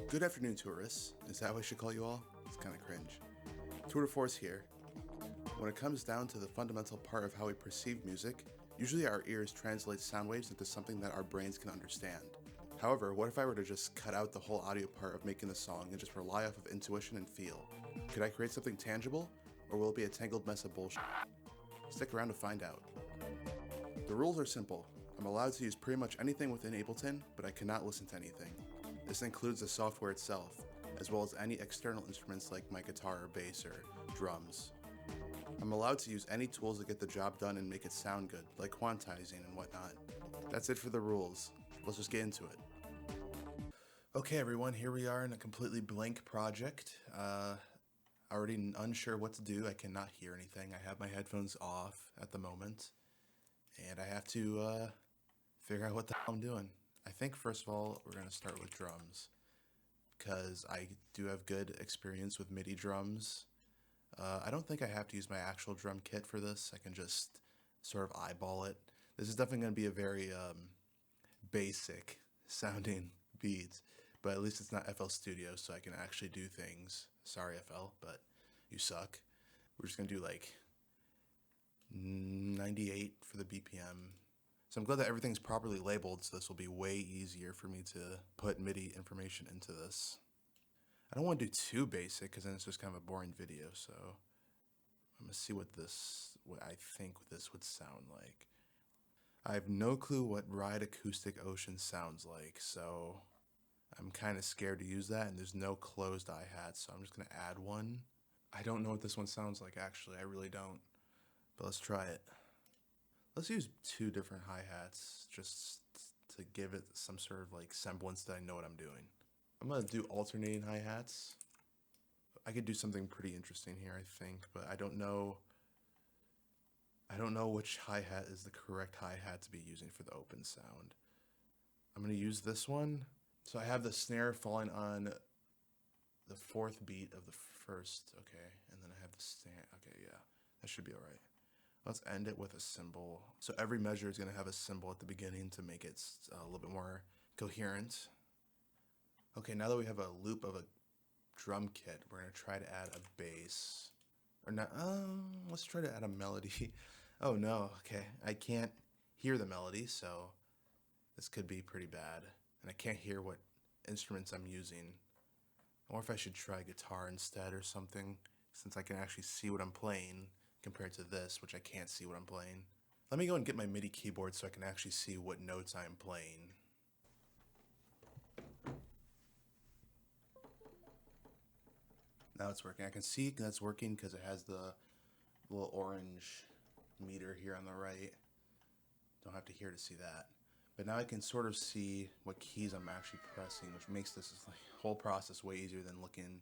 Good afternoon, tourists. Is that what I should call you all? It's kind of cringe. Tour de force here. When it comes down to the fundamental part of how we perceive music, usually our ears translate sound waves into something that our brains can understand. However, what if I were to just cut out the whole audio part of making the song and just rely off of intuition and feel? Could I create something tangible, or will it be a tangled mess of bullshit? Stick around to find out. The rules are simple. I'm allowed to use pretty much anything within Ableton, but I cannot listen to anything. This includes the software itself, as well as any external instruments like my guitar or bass or drums. I'm allowed to use any tools to get the job done and make it sound good, like quantizing and whatnot. That's it for the rules. Let's just get into it. Okay everyone, here we are in a completely blank project. Already unsure what to do. I cannot hear anything. I have my headphones off at the moment, and I have to figure out what the hell I'm doing. I think first of all, we're going to start with drums, because I do have good experience with MIDI drums. I don't think I have to use my actual drum kit for this. I can just sort of eyeball it. This is definitely going to be a very basic sounding beat, but at least it's not FL Studio, so I can actually do things. Sorry FL, but you suck. We're just going to do like 98 for the BPM. So I'm glad that everything's properly labeled, so this will be way easier for me to put MIDI information into this. I don't want to do too basic, because then it's just kind of a boring video, so I'm going to see what I think this would sound like. I have no clue what Ride Acoustic Ocean sounds like, so I'm kind of scared to use that, and there's no closed hi-hats, so I'm just going to add one. I don't know what this one sounds like, actually. I really don't. But let's try it. Let's use two different hi-hats just to give it some sort of like semblance that I know what I'm doing. I'm going to do alternating hi-hats. I could do something pretty interesting here, I think, but I don't know which hi-hat is the correct hi-hat to be using for the open sound. I'm going to use this one. So I have the snare falling on the fourth beat of the first, okay, and then I have the snare, okay, yeah, that should be all right. Let's end it with a cymbal. So every measure is going to have a cymbal at the beginning to make it a little bit more coherent. Okay, now that we have a loop of a drum kit, we're going to try to add a bass. Or not, let's try to add a melody. Oh no, okay, I can't hear the melody, so this could be pretty bad. And I can't hear what instruments I'm using. Or if I should try guitar instead or something, since I can actually see what I'm playing compared to this, which I can't see what I'm playing. Let me go and get my MIDI keyboard so I can actually see what notes I'm playing. Now it's working. I can see that's working because it has the little orange meter here on the right. Don't have to hear to see that. But now I can sort of see what keys I'm actually pressing, which makes this whole process way easier than looking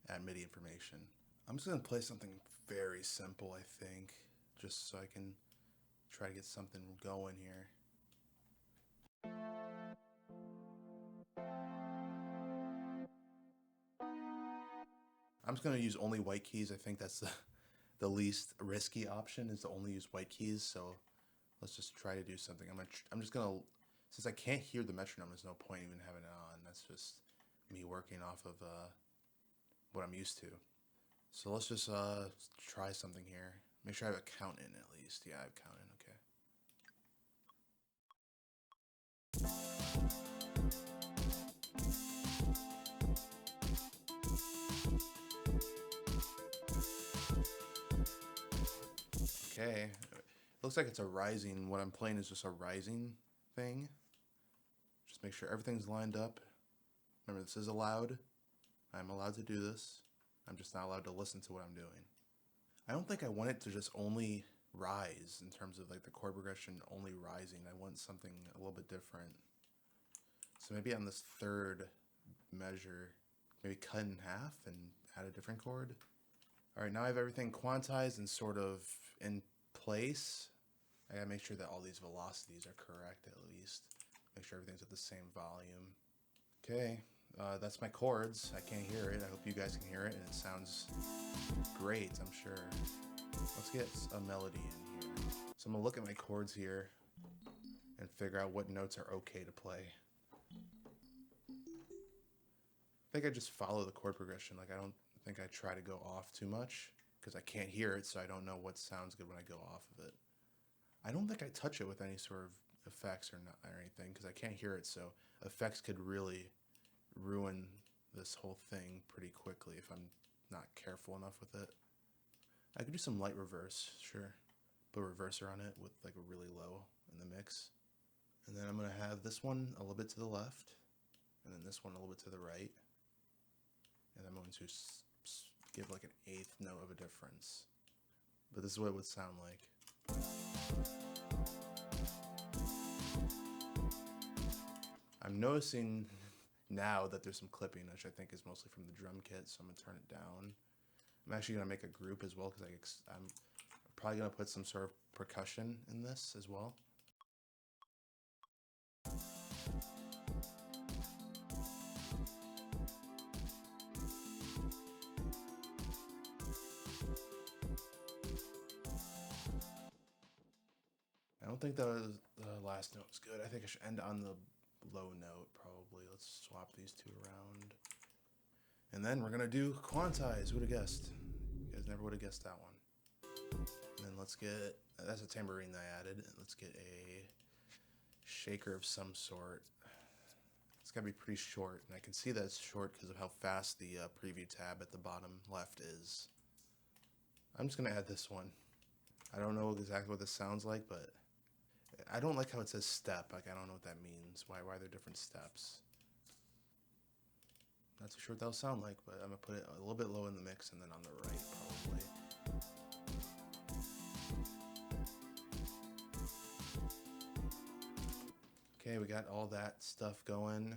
at MIDI information. I'm just going to play something very simple, I think, just so I can try to get something going here. I'm just going to use only white keys. I think that's the least risky option, is to only use white keys, so let's just try to do something. I'm just going to, since I can't hear the metronome, there's no point even having it on. That's just me working off of what I'm used to. So let's just try something here. Make sure I have a count in at least. Yeah, I have count in, okay. Okay, looks like it's a rising. What I'm playing is just a rising thing. Just make sure everything's lined up. Remember, this is allowed. I'm allowed to do this. I'm just not allowed to listen to what I'm doing. I don't think I want it to just only rise in terms of like the chord progression only rising. I want something a little bit different. So maybe on this third measure, maybe cut in half and add a different chord. All right, now I have everything quantized and sort of in place. I gotta make sure that all these velocities are correct at least. Make sure everything's at the same volume. Okay, that's my chords. I can't hear it. I hope you guys can hear it, and it sounds great, I'm sure. Let's get a melody in here. So I'm gonna look at my chords here and figure out what notes are okay to play. think I just follow the chord progression. Like I don't think I try to go off too much because I can't hear it, so I don't know what sounds good when I go off of it. I don't think I touch it with any sort of effects or anything because I can't hear it, so effects could really ruin this whole thing pretty quickly if I'm not careful enough with it. I could do some light reverse, sure. Put a reverser on it with like a really low in the mix. And then I'm going to have this one a little bit to the left, and then this one a little bit to the right. And I'm going to give like an eighth note of a difference. But this is what it would sound like. I'm noticing now that there's some clipping, which I think is mostly from the drum kit, so I'm going to turn it down. I'm actually going to make a group as well because I'm probably going to put some sort of percussion in this as well. I don't think the last note was good. I think I should end on the low note probably. Let's swap these two around. And then we're gonna do quantize. Who would have guessed? You guys never would have guessed that one. And then let's get, that's a tambourine that I added. Let's get a shaker of some sort. It's gotta be pretty short, and I can see that it's short because of how fast the preview tab at the bottom left is. I'm just gonna add this one. I don't know exactly what this sounds like, but I don't like how it says step. Like, I don't know what that means. Why are there different steps? Not too sure what that'll sound like, but I'm gonna put it a little bit low in the mix and then on the right probably. Okay, we got all that stuff going.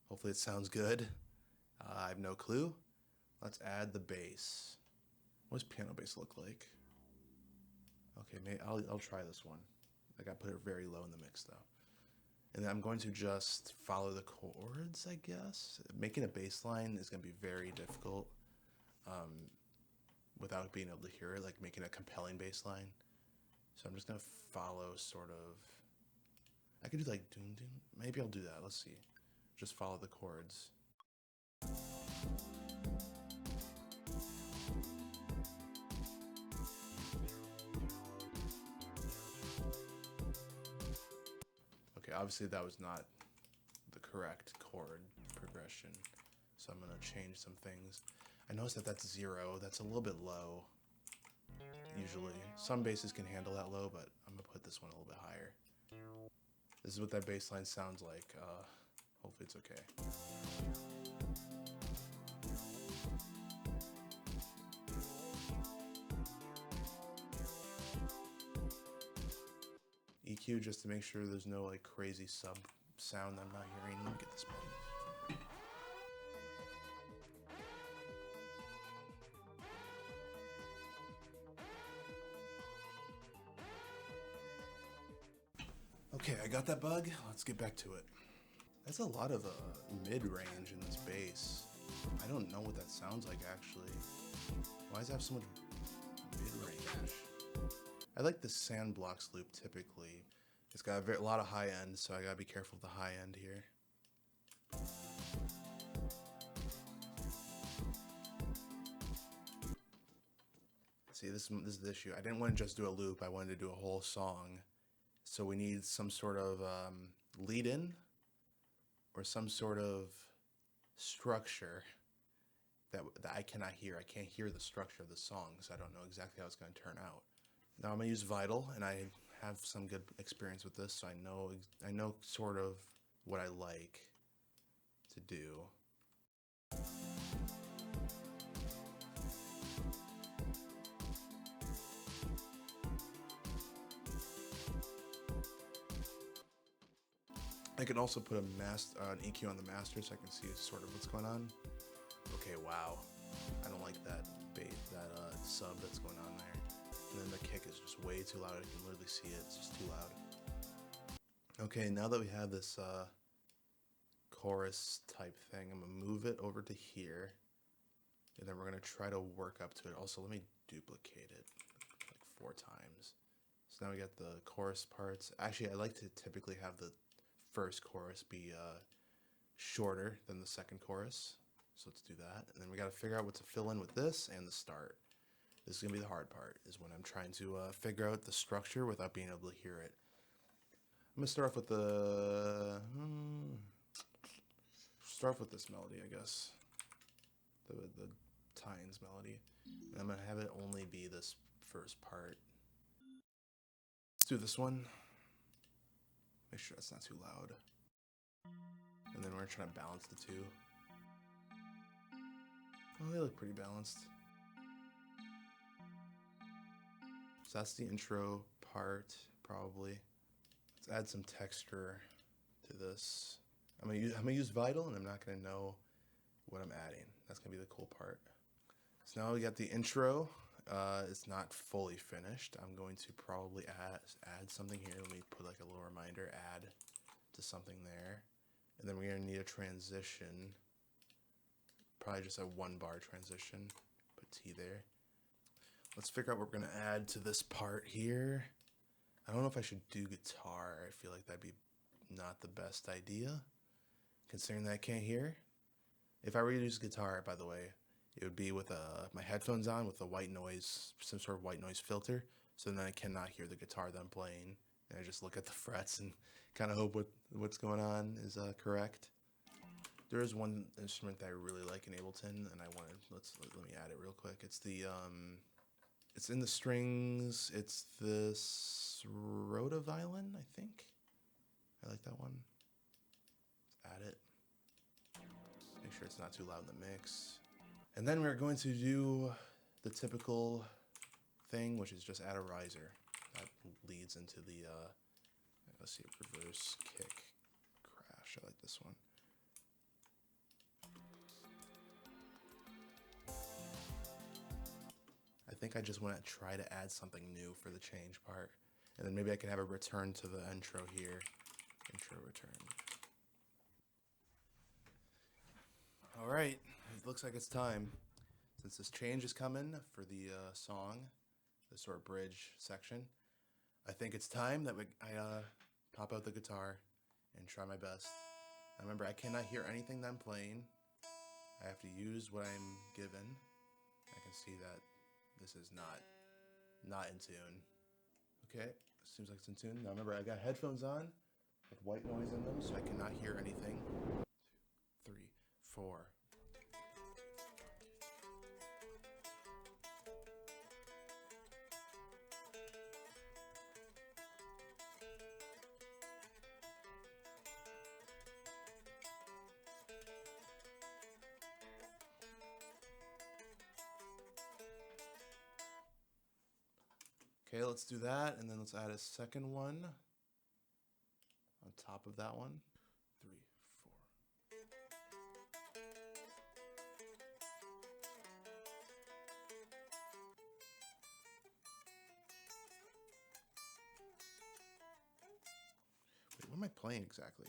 Hopefully it sounds good. I have no clue. Let's add the bass. What does piano bass look like? Okay, maybe I'll try this one. I gotta put it very low in the mix though. And then I'm going to just follow the chords, I guess. Making a bass line is gonna be very difficult without being able to hear it, like making a compelling bass line. So I'm just gonna follow sort of, I could do like doom doom. Maybe I'll do that, let's see. Just follow the chords. Okay, obviously that was not the correct chord progression, so I'm gonna change some things. I noticed that that's 0, that's a little bit low. Usually, some basses can handle that low, but I'm gonna put this one a little bit higher. This is what that bass line sounds like. Hopefully it's okay. EQ just to make sure there's no like crazy sub sound I'm not hearing. Let me get this button. Okay, I got that bug. Let's get back to it. That's a lot of mid-range in this bass. I don't know what that sounds like actually. Why does it have so much mid-range? I like the sandblocks loop typically. It's got a lot of high end, so I gotta be careful with the high end here. See, this is the issue. I didn't want to just do a loop. I wanted to do a whole song. So we need some sort of lead in or some sort of structure that I cannot hear. I can't hear the structure of the song, so I don't know exactly how it's going to turn out. Now I'm going to use Vital, and I have some good experience with this, so I know sort of what I like to do. I can also put an EQ on the master so I can see sort of what's going on. Okay, wow. I don't like that sub that's going on there. And then the kick is just way too loud. I can literally see it. It's just too loud. Okay, now that we have this chorus type thing, I'm gonna move it over to here. And then we're gonna try to work up to it. Also, let me duplicate it like 4 times. So now we got the chorus parts. Actually, I like to typically have the first chorus be shorter than the second chorus. So let's do that. And then we got to figure out what to fill in with this and the start. This is going to be the hard part, is when I'm trying to figure out the structure without being able to hear it. I'm going to start off with this melody, I guess. The Tynes melody. And I'm going to have it only be this first part. Let's do this one. Make sure it's not too loud. And then we're trying to balance the two. Oh, they look pretty balanced. So that's the intro part, probably. Let's add some texture to this. I'm gonna use Vital, and I'm not gonna know what I'm adding. That's gonna be the cool part. So now we got the intro. It's not fully finished. I'm going to probably add something here. Let me put like a little reminder, add to something there. And then we're gonna need a transition. Probably just a 1-bar transition. Put T there. Let's figure out what we're gonna add to this part here. I don't know if I should do guitar. I feel like that'd be not the best idea, considering that I can't hear. If I were to use guitar, by the way, it would be with my headphones on with a white noise, some sort of white noise filter, so then I cannot hear the guitar that I'm playing, and I just look at the frets and kind of hope what's going on is correct. There is one instrument that I really like in Ableton, and let me add it real quick. It's it's in the strings. It's this rotoviolin, I think. I like that one. Let's add it. Make sure it's not too loud in the mix. And then we're going to do the typical thing, which is just add a riser. That leads into the, let's see, reverse kick crash. I like this one. I think I just want to try to add something new for the change part. And then maybe I can have a return to the intro here. Intro return. All right, it looks like it's time. Since this change is coming for the song, the sort of bridge section, I think it's time that I pop out the guitar and try my best. Now remember, I cannot hear anything that I'm playing. I have to use what I'm given. I can see that this is not in tune. Okay, seems like it's in tune. Now remember, I got headphones on with white noise in them, so I cannot hear anything. 2, 3, 4. Okay, let's do that, and then let's add a second one on top of that one. 3, 4. Wait, what am I playing exactly?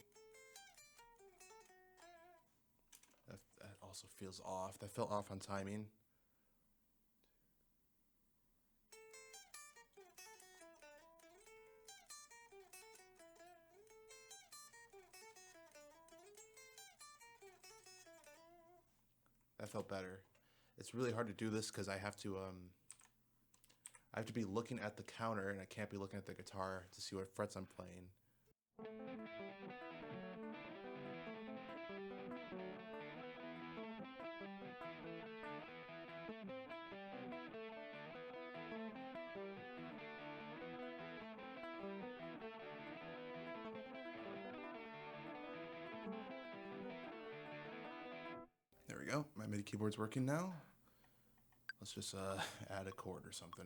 That also feels off. That felt off on timing. That felt better. It's really hard to do this because I have to be looking at the counter, and I can't be looking at the guitar to see what frets I'm playing. There we go. My MIDI keyboard's working now. Let's just add a chord or something.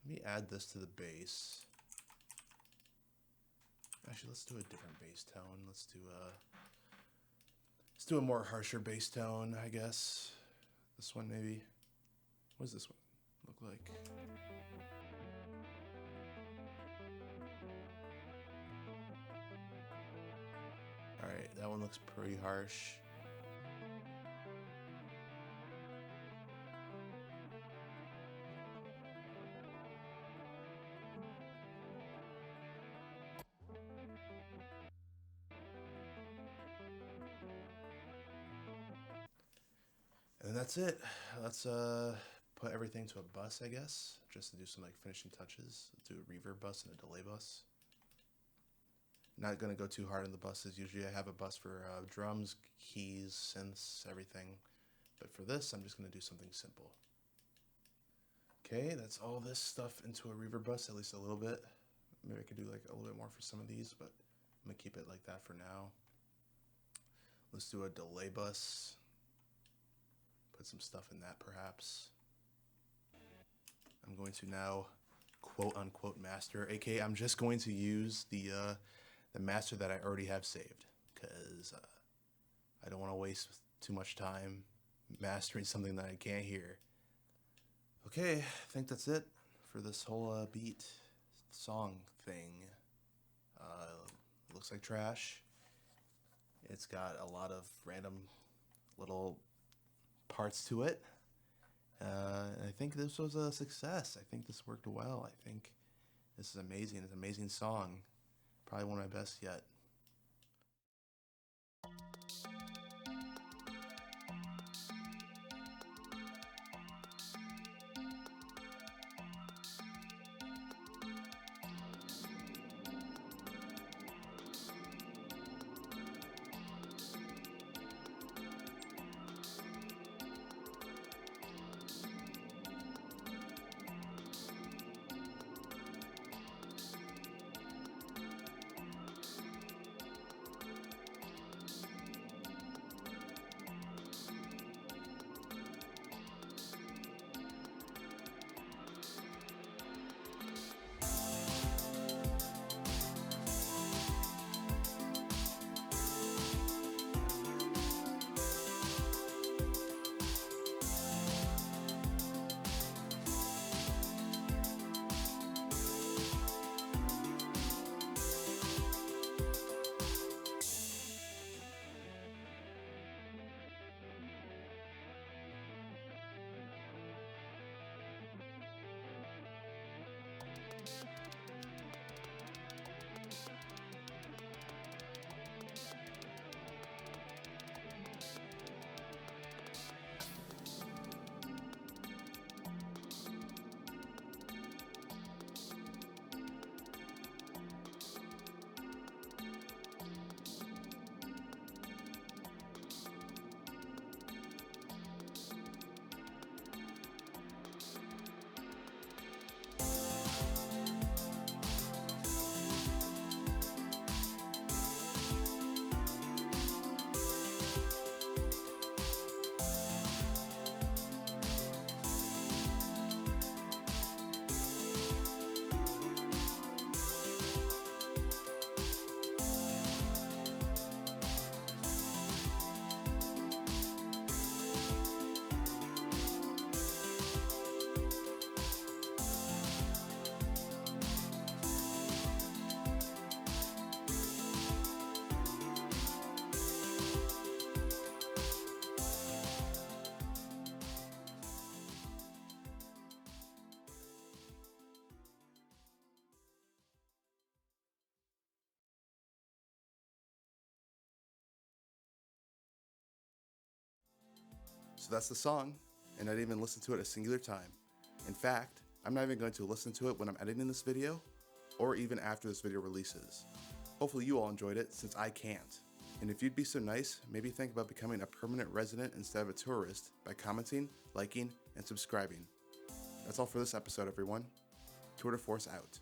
Let me add this to the bass. Actually, let's do a different bass tone. Let's do a more harsher bass tone, I guess. This one maybe. What does this one look like? Alright, that one looks pretty harsh. And that's it. Let's put everything to a bus, I guess, just to do some like finishing touches. Do a reverb bus and a delay bus. Not gonna go too hard on the buses. Usually I have a bus for drums, keys, synths, everything. But for this, I'm just gonna do something simple. Okay, that's all this stuff into a reverb bus, at least a little bit. Maybe I could do like a little bit more for some of these, but I'm gonna keep it like that for now. Let's do a delay bus. Put some stuff in that perhaps. I'm going to now quote unquote master, aka I'm just going to use the master that I already have saved, because I don't want to waste too much time mastering something that I can't hear. Okay, I think that's it for this whole beat song thing. Looks like trash. It's got a lot of random little parts to it. I think this was a success. I think this worked well. I think this is amazing. It's an amazing song. Probably one of my best yet. So that's the song, and I didn't even listen to it a singular time. In fact, I'm not even going to listen to it when I'm editing this video, or even after this video releases. Hopefully you all enjoyed it, since I can't. And if you'd be so nice, maybe think about becoming a permanent resident instead of a tourist by commenting, liking, and subscribing. That's all for this episode, everyone. Tour de Force out.